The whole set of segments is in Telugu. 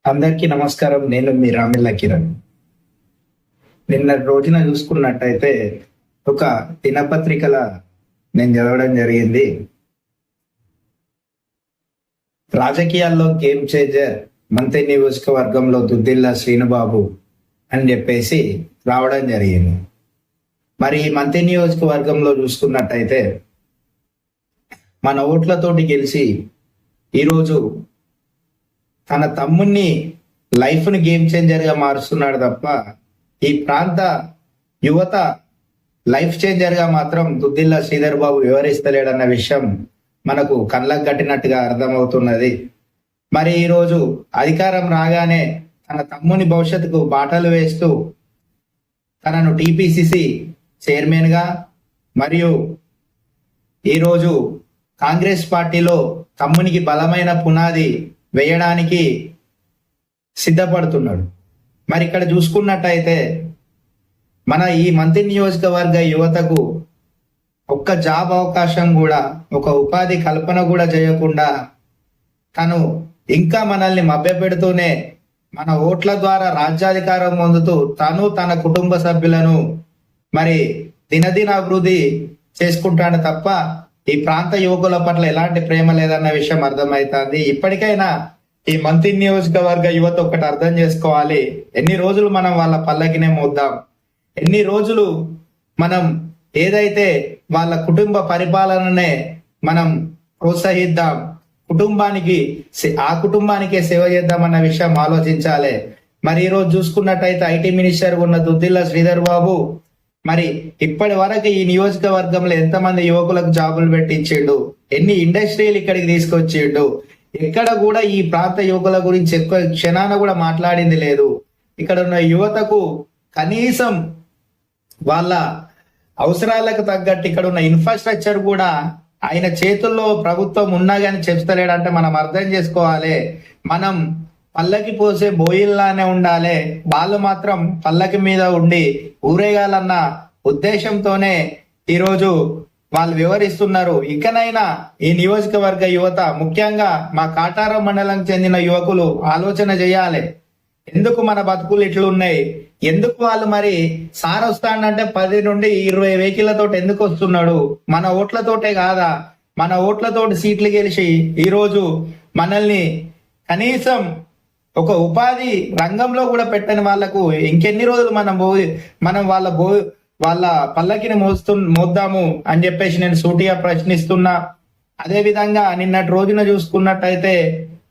అందరికీ నమస్కారం. నేను మీ రామిల్ల కిరణ్. నిన్న రోజున చూసుకున్నట్టయితే ఒక దినపత్రికల నేను చదవడం జరిగింది. రాజకీయాల్లో గేమ్ చేంజర్ మంత్రి నియోజకవర్గంలో దుద్దిల్ల శ్రీనుబాబు అని చెప్పేసి రావడం జరిగింది. మరి ఈ మంత్రి నియోజకవర్గంలో చూసుకున్నట్టయితే మన ఓట్లతోటి గెలిచి ఈరోజు తన తమ్ముణ్ణి లైఫ్ని గేమ్ చేంజర్గా మారుస్తున్నాడు తప్ప ఈ ప్రాంత యువత లైఫ్ చేంజర్గా మాత్రం దుద్దిల్ల శ్రీధర్ బాబు వివరిస్తలేడన్న విషయం మనకు కళ్ళకు కట్టినట్టుగా అర్థమవుతున్నది. మరి ఈరోజు అధికారం రాగానే తన తమ్ముని భవిష్యత్తుకు బాటలు వేస్తూ తనను టీపీసీసీ చైర్మన్గా మరియు ఈరోజు కాంగ్రెస్ పార్టీలో తమ్మునికి బలమైన పునాది వేయడానికి సిద్ధపడుతున్నాడు. మరి ఇక్కడ చూసుకున్నట్టయితే మన ఈ మంత్రి నియోజకవర్గ యువతకు ఒక్క జాబ్ అవకాశం కూడా, ఒక ఉపాధి కల్పన కూడా చేయకుండా తను ఇంకా మనల్ని మభ్యపెడుతూనే మన ఓట్ల ద్వారా రాజ్యాధికారం పొందుతూ తను తన కుటుంబ సభ్యులను మరి దినదిన అభివృద్ధి చేసుకుంటాడు తప్ప ఈ ప్రాంత యువకుల పట్ల ఎలాంటి ప్రేమ లేదన్న విషయం అర్థమవుతుంది. ఇప్పటికైనా ఈ మంత్రి నియోజకవర్గ యువత ఒకటి అర్థం చేసుకోవాలి. ఎన్ని రోజులు మనం వాళ్ళ పల్లకినే మోద్దాం, ఎన్ని రోజులు మనం ఏదైతే వాళ్ళ కుటుంబ పరిపాలననే మనం ప్రోత్సహిద్దాం, ఆ కుటుంబానికే సేవ చేద్దామన్న విషయం ఆలోచించాలి. మరి ఈరోజు చూసుకున్నట్టయితే ఐటీ మినిస్టర్ ఉన్న దుద్దిల్ల శ్రీధర్ బాబు మరి ఇప్పటి వరకు ఈ నియోజకవర్గంలో ఎంతమంది యువకులకు జాబులు పెట్టించిండు, ఎన్ని ఇండస్ట్రీలు ఇక్కడికి తీసుకొచ్చిండు, ఎక్కడ కూడా ఈ ప్రాంత యువకుల గురించి ఎక్కువ క్షణాన కూడా మాట్లాడింది లేదు. ఇక్కడ ఉన్న యువతకు కనీసం వాళ్ళ అవసరాలకు తగ్గట్టు ఇక్కడ ఉన్న ఇన్ఫ్రాస్ట్రక్చర్ కూడా ఆయన చేతుల్లో ప్రభుత్వం ఉన్నా కానీ చెప్తలేడంటే మనం అర్థం చేసుకోవాలి. మనం పల్లకి పోసే బోయిల్లానే ఉండాలి, వాళ్ళు మాత్రం పల్లకి మీద ఉండి ఊరేగాలన్న ఉద్దేశంతోనే ఈరోజు వాళ్ళు వివరిస్తున్నారు. ఇకనైనా ఈ నియోజకవర్గ యువత, ముఖ్యంగా మా కాటారం మండలం చెందిన యువకులు ఆలోచన చేయాలి. ఎందుకు మన బతుకులు ఇట్లున్నాయి, ఎందుకు వాళ్ళు మరి సార్ వస్తాడంటే 10 నుండి 20 వెహికల్లతో ఎందుకు వస్తున్నాడు? మన ఓట్లతోటే కాదా? మన ఓట్లతోటి సీట్లు గెలిచి ఈరోజు మనల్ని కనీసం ఒక ఉపాధి రంగంలో కూడా పెట్టని వాళ్లకు ఇంకెన్ని రోజులు మనం వాళ్ళ పల్లకిని మోద్దాము అని చెప్పేసి నేను సూటిగా ప్రశ్నిస్తున్నా. అదే విధంగా నిన్నటి రోజున చూసుకున్నట్టయితే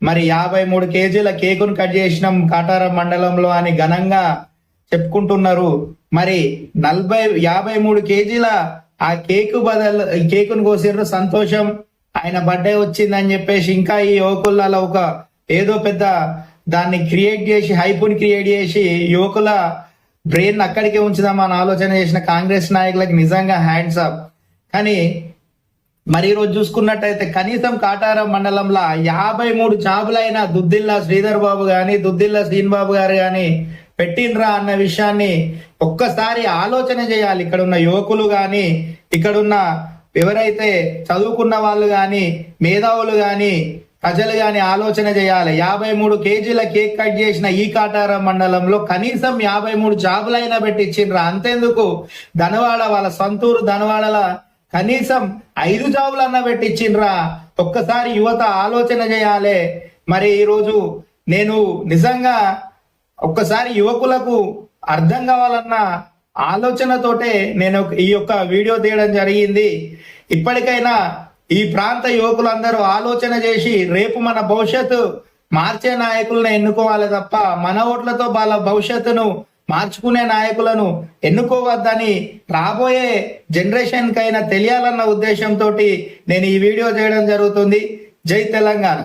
మరి 53 కేజీల కేకును కట్ చేసినాం కాటారం మండలంలో అని ఘనంగా చెప్పుకుంటున్నారు. మరి 53 కేజీల ఆ కేకును కోసిర్రు, సంతోషం, ఆయన బర్త్డే వచ్చిందని చెప్పేసి ఇంకా ఈ యువకులలో ఒక ఏదో పెద్ద దాన్ని క్రియేట్ చేసి, హైపుని క్రియేట్ చేసి యువకుల బ్రెయిన్ అక్కడికే ఉంచుదామని ఆలోచన చేసిన కాంగ్రెస్ నాయకులకి నిజంగా హ్యాండ్స్ అప్. కానీ మరి ఈరోజు చూసుకున్నట్టయితే కనీసం కాటారం మండలంలో 53 జాబులైనా దుద్దిల్ల శ్రీధర్ బాబు గాని, దుద్దిల్ల శ్రీనిబాబు గారు గాని పెట్టిండ్రా అన్న విషయాన్ని ఒక్కసారి ఆలోచన చేయాలి. ఇక్కడున్న యువకులు గాని, ఇక్కడున్న ఎవరైతే చదువుకున్న వాళ్ళు గాని, మేధావులు గాని, ప్రజలు గాని ఆలోచన చేయాలి. 53 కేజీల కేక్ కట్ చేసిన ఈ కాటారం మండలంలో కనీసం 53 జాబులైనా పెట్టించిండ్రా. అంతేందుకు ధనవాడ, వాళ్ళ సొంతూరు ధనవాడల కనీసం 5 జాబులన్నా పెట్టించిండ్రా. ఒక్కసారి యువత ఆలోచన చేయాలి. మరి ఈరోజు నేను నిజంగా ఒక్కసారి యువకులకు అర్థం కావాలన్న ఆలోచనతోటే నేను ఈ యొక్క వీడియో తీయడం జరిగింది. ఇప్పటికైనా ఈ ప్రాంత యువకులందరూ ఆలోచన చేసి రేపు మన భవిష్యత్తు మార్చే నాయకులను ఎన్నుకోవాలి తప్ప మన ఓట్లతో వాళ్ళ భవిష్యత్తును మార్చుకునే నాయకులను ఎన్నుకోవద్దని రాబోయే జనరేషన్ కైనా తెలియాలన్న ఉద్దేశంతో నేను ఈ వీడియో చేయడం జరుగుతుంది. జై తెలంగాణ.